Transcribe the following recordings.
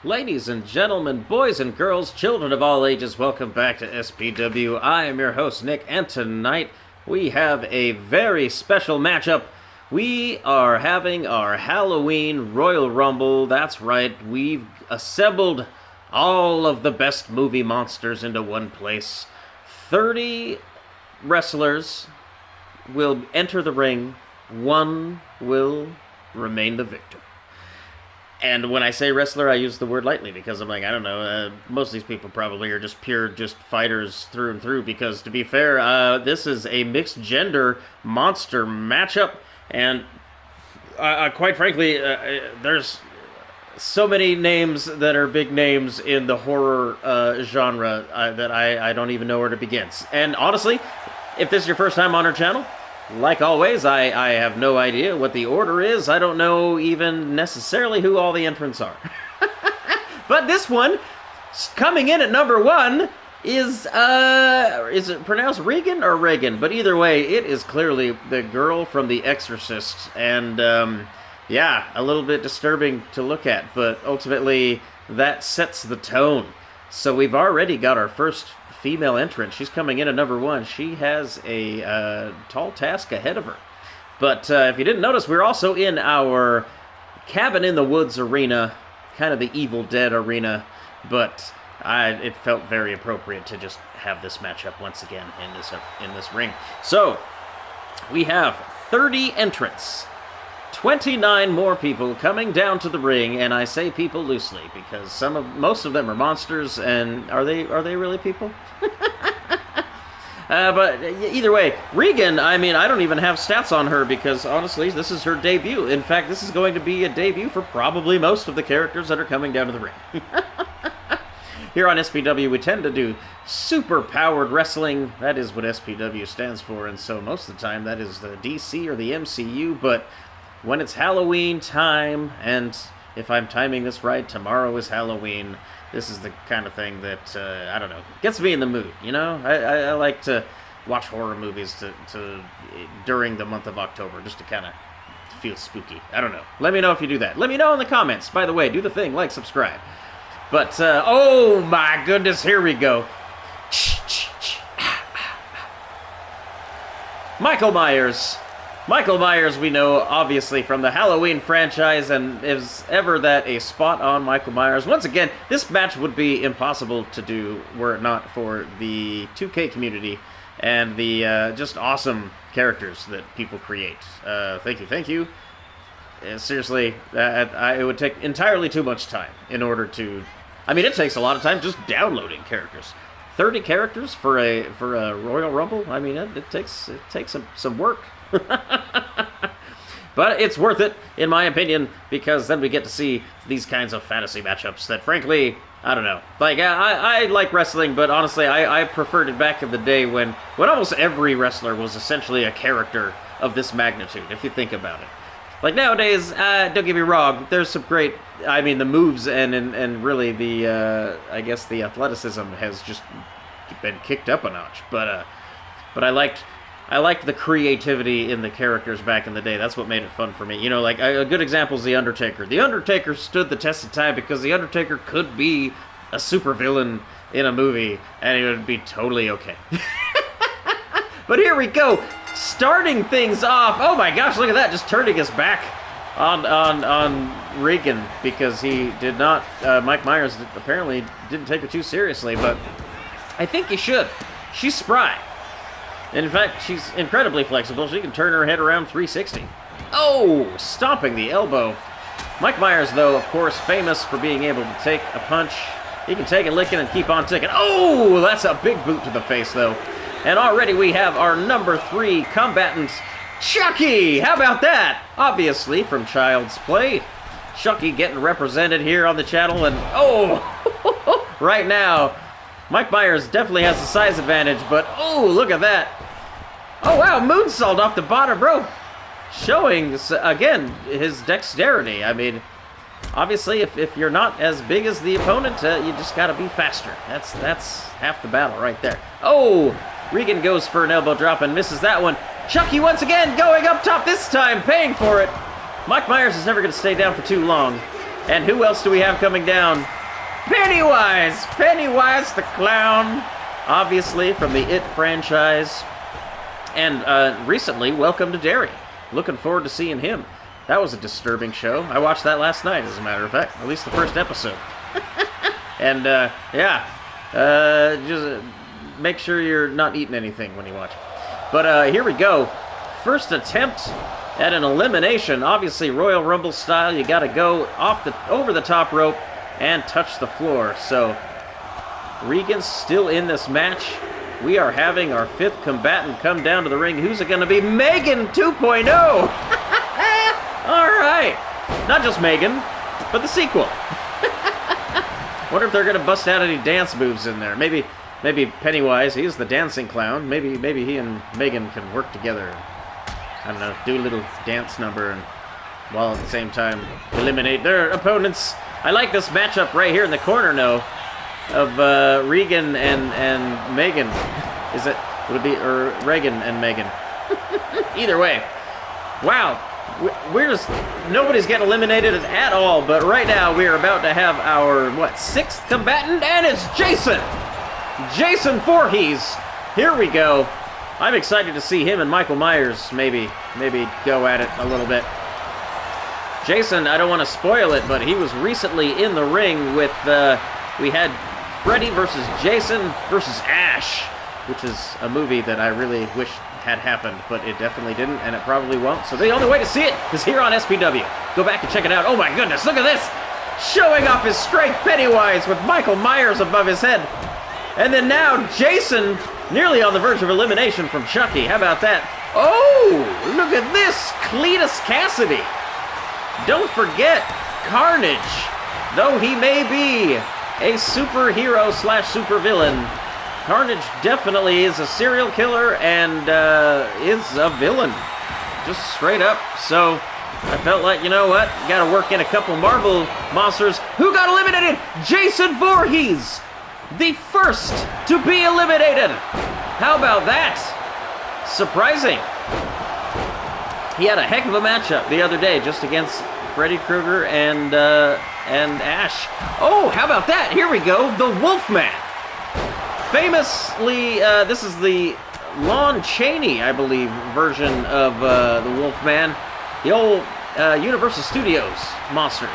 Ladies and gentlemen, boys and girls, children of all ages, welcome back to SPW. I am your host, Nick, and tonight we have a very special matchup. We are having our Halloween Royal Rumble. That's right, we've assembled all of the best movie monsters into one place. 30 wrestlers will enter the ring. One will remain the victor. And when I say wrestler, I use the word lightly because I'm like, I don't know, most of these people probably are just pure fighters through and through because, to be fair, this is a mixed gender monster matchup, and quite frankly, there's so many names that are big names in the horror genre that I don't even know where to begin. And honestly, if this is your first time on our channel, like always, I have no idea what the order is. I don't know even necessarily who all the entrants are. But this one, coming in at number 1, is it pronounced Regan or Reagan? But either way, it is clearly the girl from The Exorcist. And, yeah, a little bit disturbing to look at. But ultimately, that sets the tone. So we've already got our first female entrant. She's coming in at number 1. She has a tall task ahead of her. But if you didn't notice, we're also in our Cabin in the Woods arena, kind of the Evil Dead arena, but it felt very appropriate to just have this matchup once again in this ring. So we have 30 entrants. 29 more people coming down to the ring, and I say people loosely because most of them are monsters, and are they really people? But either way, Regan, I mean, I don't even have stats on her because honestly, this is her debut. In fact, this is going to be a debut for probably most of the characters that are coming down to the ring. Here on SPW, we tend to do super-powered wrestling. That is what SPW stands for, and so most of the time that is the DC or the MCU, but when it's Halloween time, and if I'm timing this right, tomorrow is Halloween, this is the kind of thing that, I don't know, gets me in the mood, you know? I like to watch horror movies during the month of October, just to kind of feel spooky. I don't know. Let me know if you do that. Let me know in the comments. By the way, do the thing, like, subscribe. But, oh my goodness, here we go. Michael Myers. Michael Myers, we know, obviously, from the Halloween franchise, and is ever that a spot on Michael Myers. Once again, this match would be impossible to do were it not for the 2K community and the just awesome characters that people create. Thank you. Seriously, it would take entirely too much time in order to... I mean, it takes a lot of time just downloading characters. 30 characters for a Royal Rumble? I mean, it takes some work. But it's worth it, in my opinion, because then we get to see these kinds of fantasy matchups that, frankly, I don't know. Like, I like wrestling, but honestly, I preferred it back in the day when almost every wrestler was essentially a character of this magnitude, if you think about it. Like, nowadays, don't get me wrong, there's some great, I mean, the moves and really the, I guess the athleticism has just been kicked up a notch, but I liked the creativity in the characters back in the day. That's what made it fun for me. You know, like, a good example is The Undertaker. The Undertaker stood the test of time because The Undertaker could be a supervillain in a movie, and it would be totally okay. But here we go, starting things off. Oh my gosh, look at that, just turning his back on Regan because he did not, Mike Myers apparently didn't take it too seriously, but I think he should. She's spry. In fact, she's incredibly flexible. She can turn her head around 360. Oh, stomping the elbow. Mike Myers, though, of course, famous for being able to take a punch. He can take a licking and keep on ticking. Oh, that's a big boot to the face, though. And already we have our number 3 combatant, Chucky. How about that? Obviously from Child's Play. Chucky getting represented here on the channel, and oh, right now, Mike Myers definitely has the size advantage, but oh, look at that. Oh, wow, moonsault off the bottom rope. Showing, again, his dexterity. I mean, obviously, if you're not as big as the opponent, you just got to be faster. That's half the battle right there. Oh, Regan goes for an elbow drop and misses that one. Chucky once again going up top, this time paying for it. Mike Myers is never going to stay down for too long. And who else do we have coming down? Pennywise! Pennywise the Clown! Obviously from the It franchise. And recently, Welcome to Derry. Looking forward to seeing him. That was a disturbing show. I watched that last night, as a matter of fact. At least the first episode. And, just make sure you're not eating anything when you watch it. But here we go. First attempt at an elimination. Obviously, Royal Rumble style. You got to go over the top rope and touch the floor. So, Regan's still in this match. We are having our 5th combatant come down to the ring. Who's it going to be? Megan 2.0! All right. Not just Megan, but the sequel. Wonder if they're going to bust out any dance moves in there. Maybe Pennywise, he's the dancing clown. Maybe he and Megan can work together. I don't know, do a little dance number and while at the same time eliminate their opponents. I like this matchup right here in the corner, though, of Regan and Megan. Would it be Regan and Megan? Either way. Wow. Nobody's getting eliminated at all, but right now we are about to have our, 6th combatant, and it's Jason! Jason Voorhees! Here we go. I'm excited to see him and Michael Myers maybe go at it a little bit. Jason, I don't want to spoil it, but he was recently in the ring with, we had Freddy versus Jason versus Ash, which is a movie that I really wish had happened, but it definitely didn't, and it probably won't. So the only way to see it is here on SPW. Go back and check it out. Oh my goodness, look at this! Showing off his strength, Pennywise with Michael Myers above his head. And then now Jason, nearly on the verge of elimination from Chucky. How about that? Oh, look at this! Cletus Cassidy. Don't forget, Carnage. Though he may be a superhero / supervillain, Carnage definitely is a serial killer and is a villain. Just straight up. So I felt like, you know what? Got to work in a couple Marvel monsters. Who got eliminated? Jason Voorhees, the first to be eliminated. How about that? Surprising. He had a heck of a matchup the other day just against Freddy Krueger and Ash. Oh, how about that? Here we go. The Wolfman. Famously, this is the Lon Chaney, I believe, version of the Wolfman. The old Universal Studios monsters.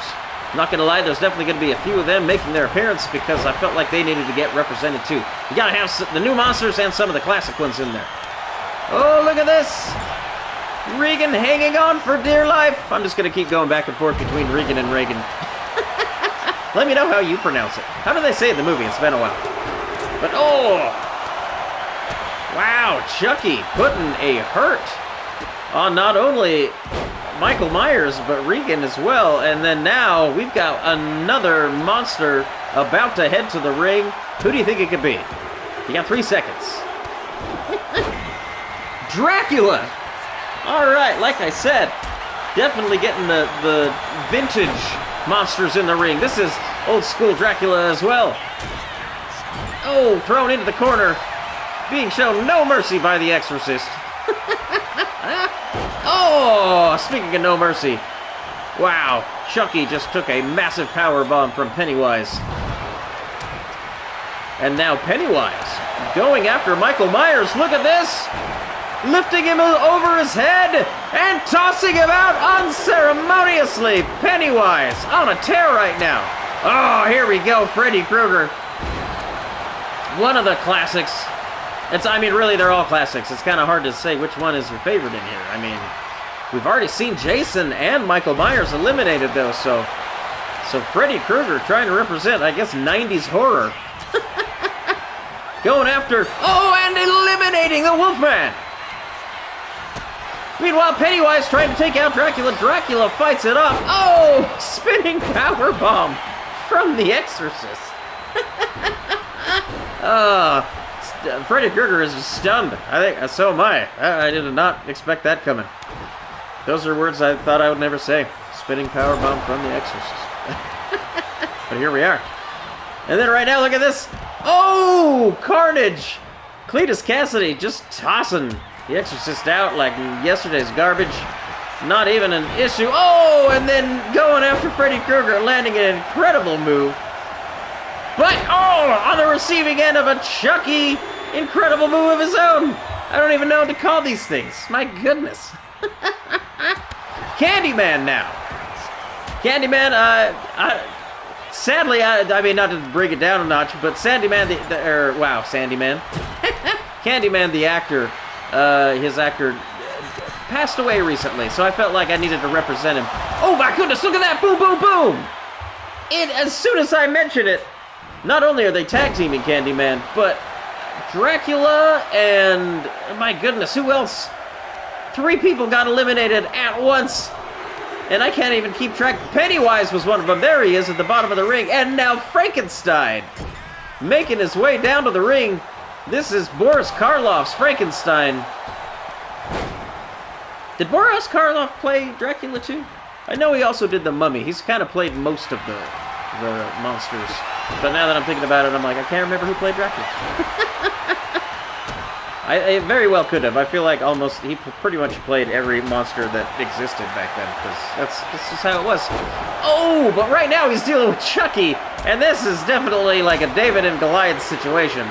Not gonna lie, there's definitely gonna be a few of them making their appearance because I felt like they needed to get represented too. You gotta have the new monsters and some of the classic ones in there. Oh, look at this! Regan hanging on for dear life. I'm just gonna keep going back and forth between Regan and Reagan. Let me know how you pronounce it. How do they say it in the movie? It's been a while. But oh! Wow, Chucky putting a hurt on not only Michael Myers, but Regan as well. And then now we've got another monster about to head to the ring. Who do you think it could be? You got 3 seconds. Dracula! Alright, like I said, definitely getting the vintage monsters in the ring. This is old school Dracula as well. Oh, thrown into the corner. Being shown no mercy by the Exorcist. Oh, speaking of no mercy. Wow, Chucky just took a massive power bomb from Pennywise. And now Pennywise going after Michael Myers. Look at this. Lifting him over his head and tossing him out unceremoniously. Pennywise on a tear right now. Oh, here we go, Freddy Krueger. One of the classics. Really, they're all classics. It's kind of hard to say which one is your favorite in here. I mean, we've already seen Jason and Michael Myers eliminated, though, so Freddy Krueger trying to represent, I guess, 90s horror. Going after, and eliminating the Wolfman. Meanwhile, Pennywise trying to take out Dracula. Dracula fights it off. Oh, spinning power bomb from the Exorcist. Freddy Krueger is stunned. I think so am I. I did not expect that coming. Those are words I thought I would never say. Spinning power bomb from the Exorcist. But here we are. And then right now, look at this. Oh, Carnage! Cletus Cassidy just tossing the Exorcist out like yesterday's garbage. Not even an issue. Oh, and then going after Freddy Krueger, landing an incredible move. But, oh, on the receiving end of a Chucky incredible move of his own. I don't even know what to call these things. My goodness. Candyman now. Candyman, sadly, I mean, not to bring it down a notch, but Sandyman, Sandyman. Candyman, the actor, his actor passed away recently, so I felt like I needed to represent him. Oh my goodness, look at that, boom, boom, boom! As soon as I mention it, not only are they tag teaming Candyman, but Dracula and, my goodness, who else? 3 people got eliminated at once, and I can't even keep track. Pennywise was one of them. There he is at the bottom of the ring, and now Frankenstein making his way down to the ring. This is Boris Karloff's Frankenstein. Did Boris Karloff play Dracula too? I know he also did the Mummy. He's kind of played most of the monsters. But now that I'm thinking about it, I'm like, I can't remember who played Dracula. I very well could have. I feel like he pretty much played every monster that existed back then, because that's just how it was. Oh, but right now he's dealing with Chucky, and this is definitely like a David and Goliath situation.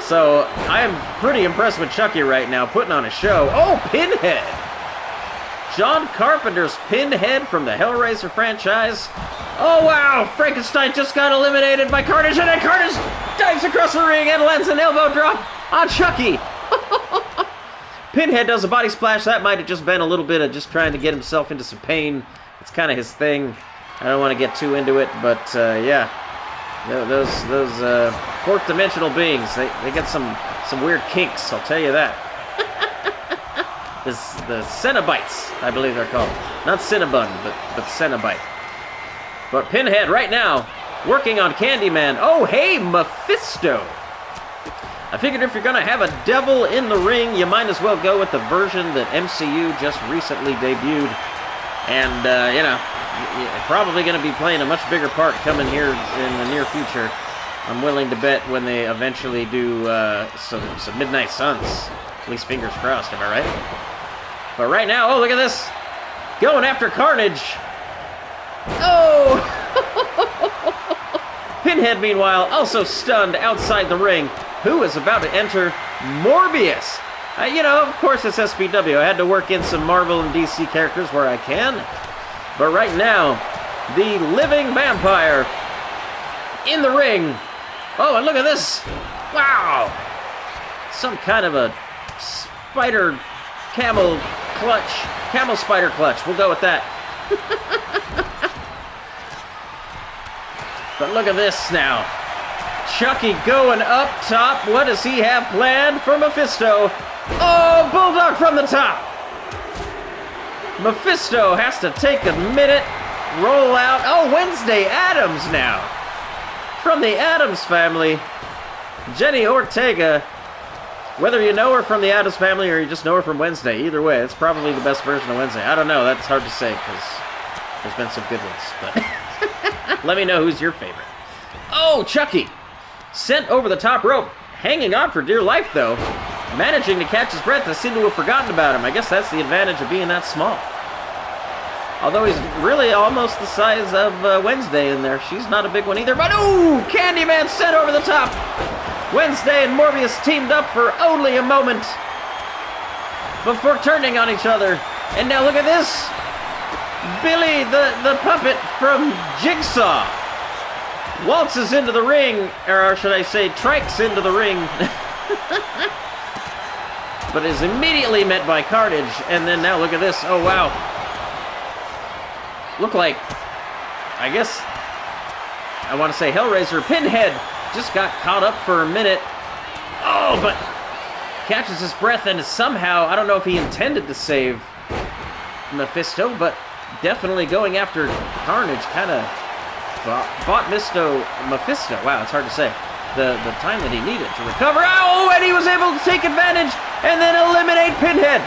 So I'm pretty impressed with Chucky right now, putting on a show. Oh, Pinhead! John Carpenter's Pinhead from the Hellraiser franchise. Oh, wow! Frankenstein just got eliminated by Carnage, and then Carnage dives across the ring and lands an elbow drop on Chucky. Pinhead does a body splash. That might have just been a little bit of just trying to get himself into some pain. It's kind of his thing. I don't want to get too into it, but yeah. Those fourth dimensional beings, they get some weird kinks, I'll tell you that. The Cenobites, I believe they're called. Not Cinnabon, but Cenobite. But Pinhead right now, working on Candyman. Oh, hey, Mephisto! I figured if you're going to have a devil in the ring, you might as well go with the version that MCU just recently debuted. And, you know, you're probably going to be playing a much bigger part coming here in the near future. I'm willing to bet when they eventually do some Midnight Suns. At least fingers crossed, am I right? But right now, oh, look at this. Going after Carnage. Oh! Pinhead, meanwhile, also stunned outside the ring. Who is about to enter Morbius? You know, of course it's SPW. I had to work in some Marvel and DC characters where I can. But right now, the living vampire in the ring. Oh, and look at this. Wow. Some kind of a spider camel clutch. Camel spider clutch. We'll go with that. But look at this now. Chucky going up top. What does he have planned for Mephisto? Oh, Bulldog from the top. Mephisto has to take a minute, roll out. Oh, Wednesday Addams now. From the Addams family, Jenny Ortega. Whether you know her from the Addams family or you just know her from Wednesday, either way, it's probably the best version of Wednesday. I don't know. That's hard to say because there's been some good ones. But let me know who's your favorite. Oh, Chucky. Sent over the top rope. Hanging on for dear life, though. Managing to catch his breath. I seem to have forgotten about him. I guess that's the advantage of being that small. Although he's really almost the size of Wednesday in there. She's not a big one either. But, ooh! Candyman sent over the top. Wednesday and Morbius teamed up for only a moment before turning on each other. And now look at this. Billy, the puppet from Jigsaw, waltzes into the ring, or should I say, trikes into the ring, but is immediately met by Carnage. And then now look at this. Oh, wow. Look like, I guess, I want to say Hellraiser. Pinhead just got caught up for a minute. Oh, but catches his breath and is somehow, I don't know if he intended to save Mephisto, but definitely going after Carnage kind of bought Mephisto. Wow, it's hard to say. The time that he needed to recover. Oh, and he was able to take advantage and then eliminate Pinhead.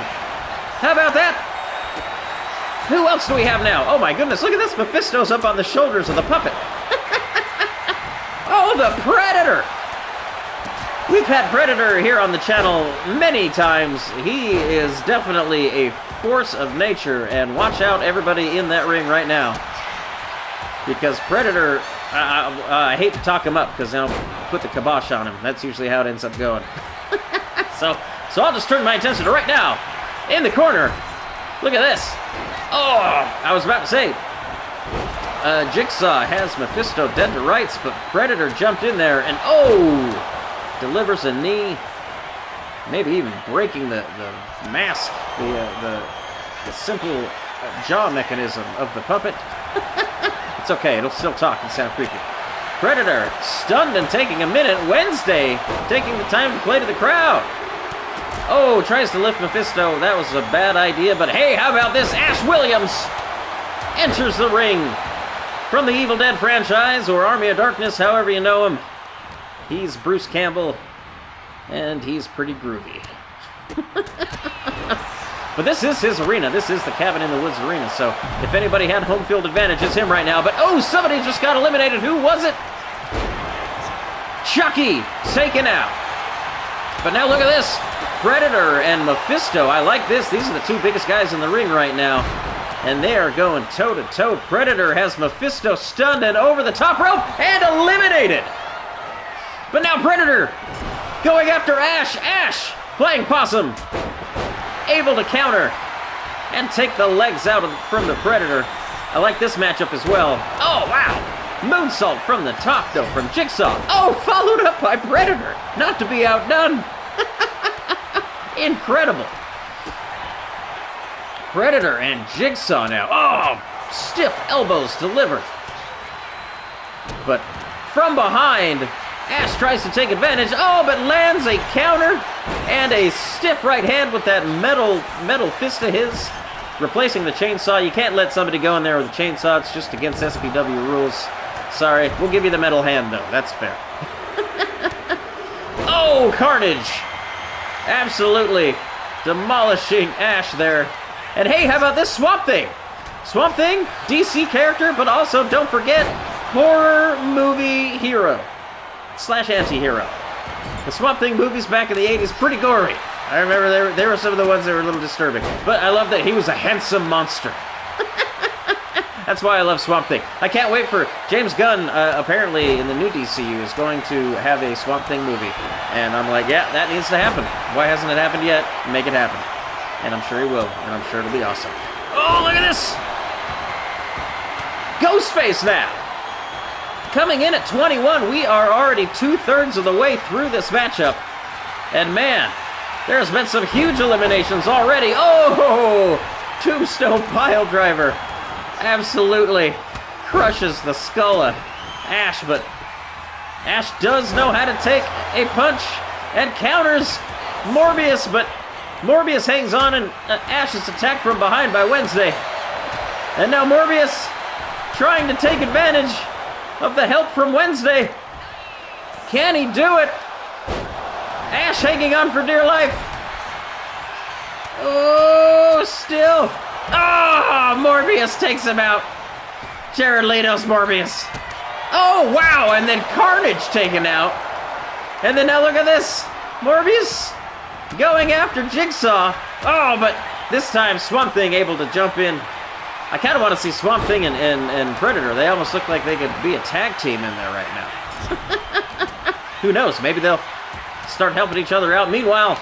How about that? Who else do we have now? Oh my goodness, look at this. Mephisto's up on the shoulders of the puppet. Oh, the Predator. We've had Predator here on the channel many times. He is definitely a force of nature, and watch out everybody in that ring right now. Because Predator, I hate to talk him up because I'll put the kibosh on him. That's usually how it ends up going. So I'll just turn my attention to right now. In the corner. Look at this. Oh, I was about to say, Jigsaw has Mephisto dead to rights, but Predator jumped in there and delivers a knee, maybe even breaking the mask, the simple jaw mechanism of the puppet. It's okay, it'll still talk and sound creepy. Predator stunned and taking a minute. Wednesday taking the time to play to the crowd. Oh, tries to lift Mephisto. That was a bad idea, but hey, how about this? Ash Williams enters the ring from the Evil Dead franchise, or Army of Darkness, however you know him. He's Bruce Campbell, and he's pretty groovy. But this is his arena. This is the Cabin in the Woods arena, so if anybody had home field advantage, it's him right now. But, oh, somebody just got eliminated. Who was it? Chucky taken out. But now look at this. Predator and Mephisto. I like this. These are the two biggest guys in the ring right now. And they are going toe-to-toe. Predator has Mephisto stunned and over the top rope and eliminated. But now Predator going after Ash. Ash playing possum. Able to counter and take the legs out from the Predator. I like this matchup as well. Oh, wow. Moonsault from the top, though, from Jigsaw. Oh, followed up by Predator. Not to be outdone. Incredible. Predator and Jigsaw now. Oh, stiff elbows delivered. But from behind, Ash tries to take advantage. Oh, but lands a counter and a stiff right hand with that metal fist of his, replacing the chainsaw. You can't let somebody go in there with a chainsaw. It's just against SPW rules. Sorry, we'll give you the metal hand, though. That's fair. Oh, carnage. Absolutely demolishing Ash there. And hey, how about this Swamp Thing? Swamp Thing, DC character, but also, don't forget, horror movie hero / anti-hero. The Swamp Thing movies back in the 80s, pretty gory. I remember they were some of the ones that were a little disturbing. But I love that he was a handsome monster. That's why I love Swamp Thing. I can't wait for James Gunn, apparently in the new DCU, is going to have a Swamp Thing movie. And I'm like, yeah, that needs to happen. Why hasn't it happened yet? Make it happen. And I'm sure he will. And I'm sure it'll be awesome. Oh, look at this! Ghostface now! Coming in at 21, we are already 2/3 of the way through this matchup. And man, there's been some huge eliminations already. Oh! Tombstone pile driver. Absolutely crushes the skull of Ash, but Ash does know how to take a punch and counters Morbius, but Morbius hangs on and Ash is attacked from behind by Wednesday. And now Morbius trying to take advantage of the help from Wednesday. Can he do it? Ash hanging on for dear life. Oh, still. Oh, Morbius takes him out. Jared Leto's Morbius. Oh, wow, and then Carnage taken out. And then now look at this. Morbius going after Jigsaw. Oh, but this time Swamp Thing able to jump in. I kind of want to see Swamp Thing and Predator. They almost look like they could be a tag team in there right now. Who knows? Maybe they'll start helping each other out. Meanwhile,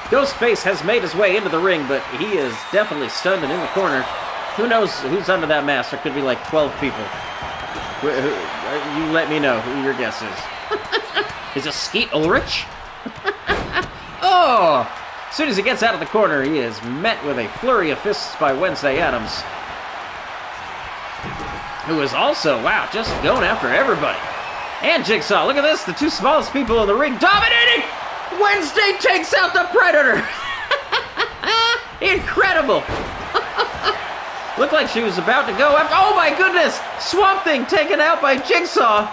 Ghostface has made his way into the ring, but he is definitely stunned and in the corner. Who knows who's under that mask? There could be like 12 people. You let me know who your guess is. Is it Skeet Ulrich? Oh! As soon as he gets out of the corner, he is met with a flurry of fists by Wednesday Addams, who is also, wow, just going after everybody. And Jigsaw, look at this, the two smallest people in the ring dominating! Wednesday takes out the Predator! Incredible! Looked like she was about to go after, oh my goodness! Swamp Thing taken out by Jigsaw!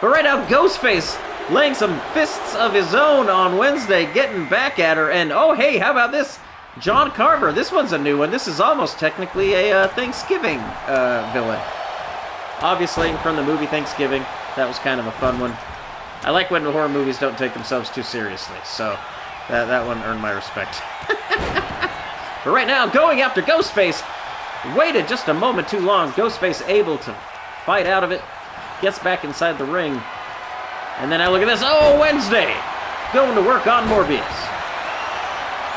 But right now, Ghostface laying some fists of his own on Wednesday, getting back at her, and oh hey, how about this? John Carver, this one's a new one. This is almost technically a Thanksgiving villain. Obviously, from the movie Thanksgiving, that was kind of a fun one. I like when horror movies don't take themselves too seriously, so that one earned my respect. But right now, going after Ghostface, waited just a moment too long. Ghostface able to fight out of it, gets back inside the ring, and then I look at this. Oh, Wednesday, going to work on Morbius.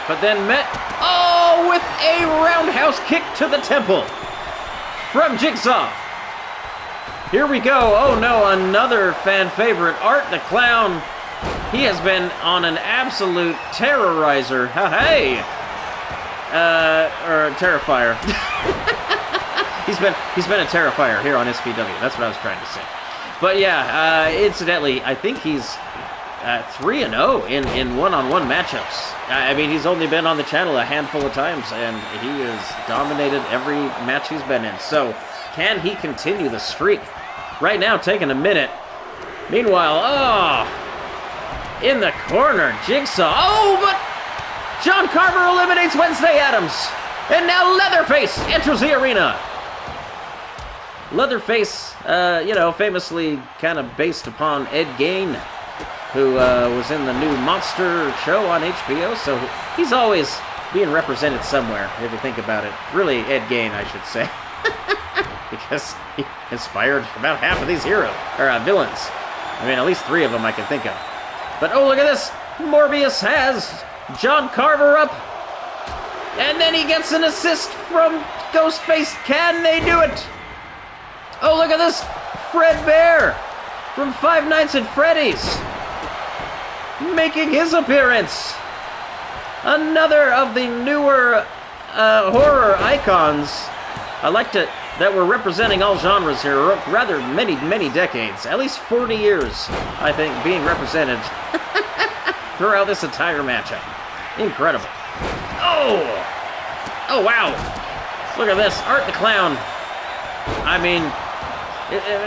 But then met, oh, with a roundhouse kick to the temple from Jigsaw. Here we go. Oh no, another fan favorite, Art the Clown. He has been on an absolute terrorizer. Hey! Or Terrifier. he's been a Terrifier here on SPW. That's what I was trying to say. But yeah, incidentally, I think he's 3-0 in one-on-one matchups. I mean, he's only been on the channel a handful of times, and he has dominated every match he's been in. So, can he continue the streak? Right now, taking a minute. Meanwhile, oh, in the corner, Jigsaw. Oh, but John Carver eliminates Wednesday Addams. And now Leatherface enters the arena. Leatherface, famously kind of based upon Ed Gein, who was in the new Monster show on HBO, so he's always being represented somewhere, if you think about it. Really, Ed Gein, I should say. Because he inspired about half of these villains. I mean, at least 3 of them I can think of. But oh, look at this! Morbius has John Carver up, and then he gets an assist from Ghostface. Can they do it? Oh, look at this! Fred Bear from Five Nights at Freddy's making his appearance. Another of the newer horror icons. I like to that we're representing all genres here, rather many decades, at least 40 years, I think, being represented throughout this entire matchup. Incredible. Oh, wow. Look at this, Art the Clown. I mean,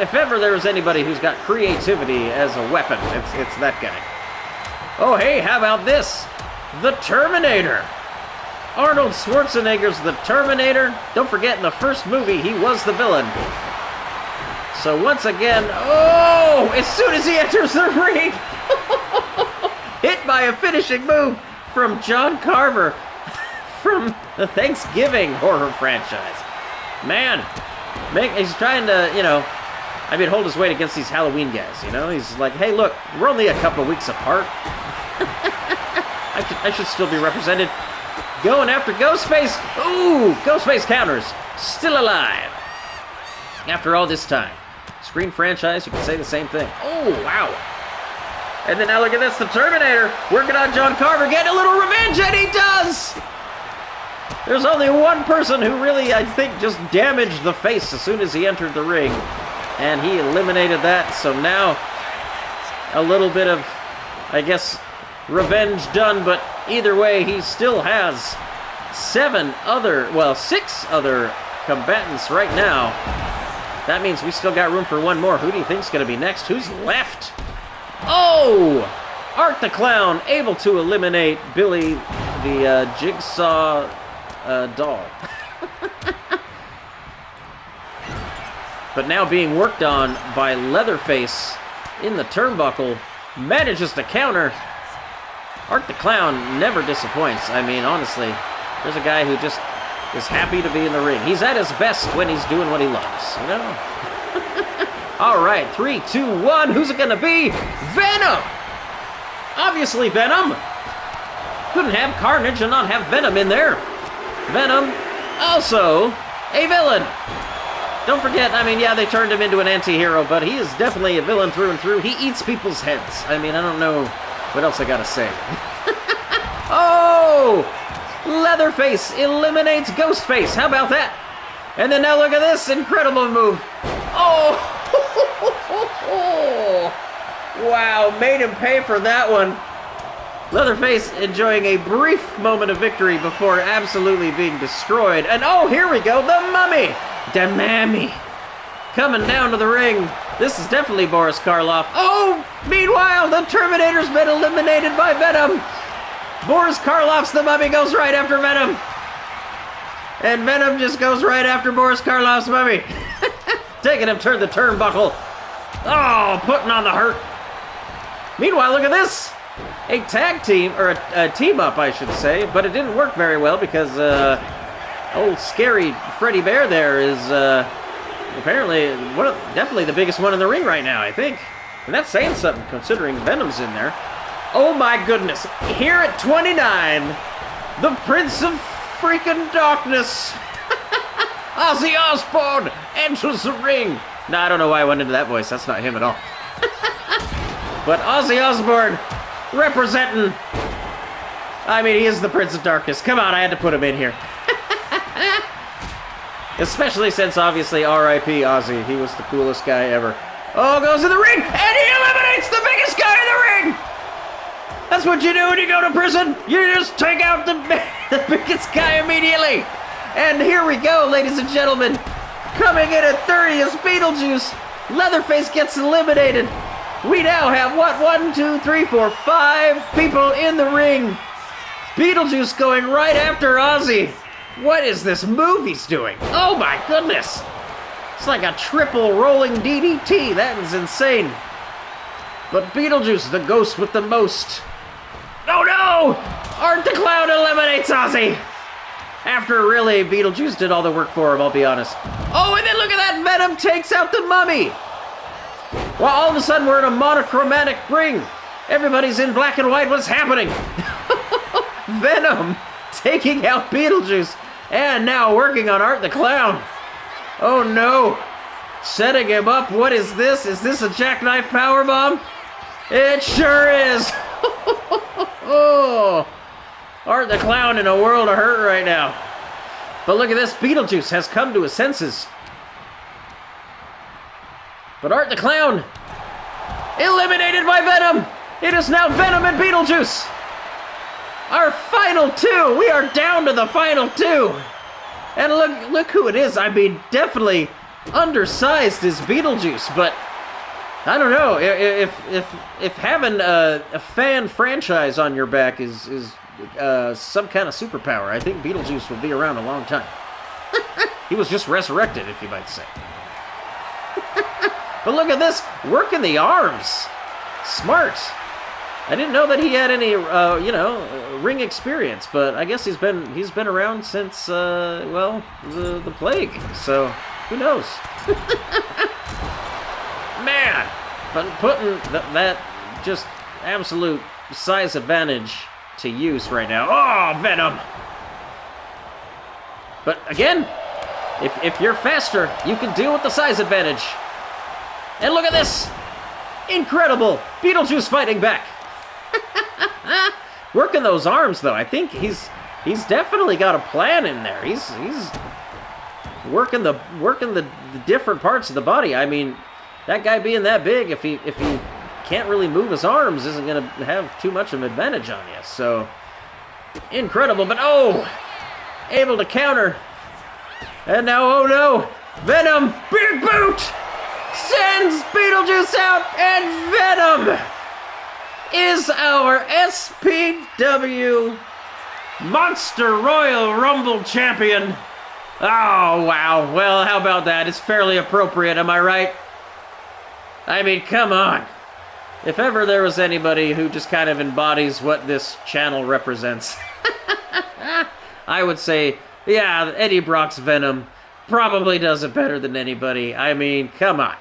if ever there was anybody who's got creativity as a weapon, it's that guy. Oh, hey, how about this? The Terminator. Arnold Schwarzenegger's The Terminator. Don't forget, in the first movie, he was the villain. So once again, oh, as soon as he enters the ring, hit by a finishing move from John Carver from the Thanksgiving horror franchise. Man, he's trying to, hold his weight against these Halloween guys, He's like, hey, look, we're only a couple weeks apart. I should still be represented. Going after Ghostface. Ooh, Ghostface counters. Still alive. After all this time. Screen franchise, you could say the same thing. Oh, wow. And then now look at this, the Terminator working on John Carver, getting a little revenge, and he does! There's only one person who really, I think, just damaged the face as soon as he entered the ring. And he eliminated that, so now a little bit of, I guess, revenge done, but either way, he still has 6 other combatants right now. That means we still got room for one more. Who do you think's going to be next? Who's left? Oh! Art the Clown able to eliminate Billy the Jigsaw doll. But now being worked on by Leatherface in the turnbuckle, manages to counter. Art the Clown never disappoints. I mean, honestly, there's a guy who just is happy to be in the ring. He's at his best when he's doing what he loves, All right, 3, 2, 1. Who's it going to be? Venom! Obviously, Venom. Couldn't have Carnage and not have Venom in there. Venom, also a villain. Don't forget, they turned him into an anti-hero, but he is definitely a villain through and through. He eats people's heads. I don't know what else I gotta say. Oh! Leatherface eliminates Ghostface. How about that? And then now look at this incredible move. Oh! Wow, made him pay for that one. Leatherface enjoying a brief moment of victory before absolutely being destroyed. And oh, here we go, the Mummy! The Mammy! Coming down to the ring. This is definitely Boris Karloff. Oh! Meanwhile, the Terminator's been eliminated by Venom. Boris Karloff's the Mummy goes right after Venom. And Venom just goes right after Boris Karloff's Mummy. Taking him to the turnbuckle. Oh, putting on the hurt. Meanwhile, look at this! A tag team, or a team-up, I should say, but it didn't work very well because old scary Freddy Bear there is apparently definitely the biggest one in the ring right now, I think. And that's saying something, considering Venom's in there. Oh my goodness! Here at 29, the Prince of freaking Darkness, Ozzy Osbourne, enters the ring. No, I don't know why I went into that voice. That's not him at all. But Ozzy Osbourne representing. I mean, he is the Prince of Darkness. Come on, I had to put him in here. Especially since, obviously, R.I.P. Ozzy. He was the coolest guy ever. Oh, goes in the ring, and he eliminates the biggest guy in the ring! That's what you do when you go to prison. You just take out the biggest guy immediately. And here we go, ladies and gentlemen. Coming in at 30 is Beetlejuice. Leatherface gets eliminated. We now have, what, 1, 2, 3, 4, 5 people in the ring. Beetlejuice going right after Ozzy. What is this move he's doing? Oh my goodness. It's like a triple rolling DDT. That is insane. But Beetlejuice, the ghost with the most. Oh no! Art the Clown eliminates Ozzy. After really Beetlejuice did all the work for him, I'll be honest. Oh, and then look at that! Venom takes out the mummy! Well, all of a sudden we're in a monochromatic ring. Everybody's in black and white. What's happening? Venom taking out Beetlejuice. And now working on Art the Clown. Oh no. Setting him up. What is this? Is this a jackknife powerbomb? It sure is. Oh. Art the Clown in a world of hurt right now. But look at this. Beetlejuice has come to his senses. But Art the Clown eliminated by Venom. It is now Venom and Beetlejuice. Our final two. We are down to the final two. And look who it is. I mean, definitely undersized is Beetlejuice, but I don't know if having a fan franchise on your back is some kind of superpower. I think Beetlejuice will be around a long time. He was just resurrected, if you might say. But look at this, working the arms. Smart. I didn't know that he had any, ring experience, but I guess he's been around since, well, the plague. So who knows? Man, but putting that just absolute size advantage to use right now. Oh, Venom! But again, if you're faster, you can deal with the size advantage. And look at this! Incredible! Beetlejuice fighting back. Working those arms, though. I think he's definitely got a plan in there. He's working the different parts of the body. I mean, that guy being that big, if he can't really move his arms, isn't going to have too much of an advantage on you. So incredible, but oh, able to counter. And now, oh no, Venom, big boot, sends Beetlejuice out, and Venom is our SPW Monster Royal Rumble Champion. Oh, wow. Well, how about that? It's fairly appropriate, am I right? I mean, come on. If ever there was anybody who just kind of embodies what this channel represents, I would say, yeah, Eddie Brock's Venom probably does it better than anybody. I mean, come on.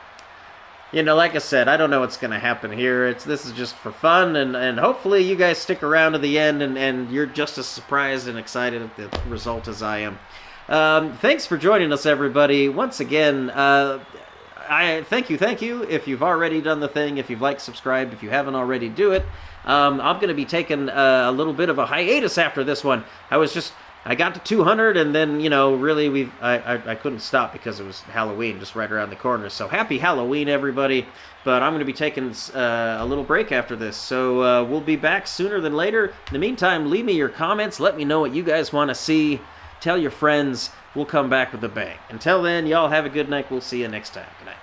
You know, like I said, I don't know what's going to happen here. This is just for fun, and hopefully you guys stick around to the end, and you're just as surprised and excited at the result as I am. Thanks for joining us, everybody. Once again, I thank you. If you've already done the thing, if you've liked, subscribed, if you haven't already, do it. I'm going to be taking a little bit of a hiatus after this one. I got to 200, and then, you know, really I couldn't stop because it was Halloween just right around the corner. So happy Halloween, everybody. But I'm going to be taking a little break after this. So we'll be back sooner than later. In the meantime, leave me your comments. Let me know what you guys want to see. Tell your friends. We'll come back with a bang. Until then, y'all have a good night. We'll see you next time. Good night.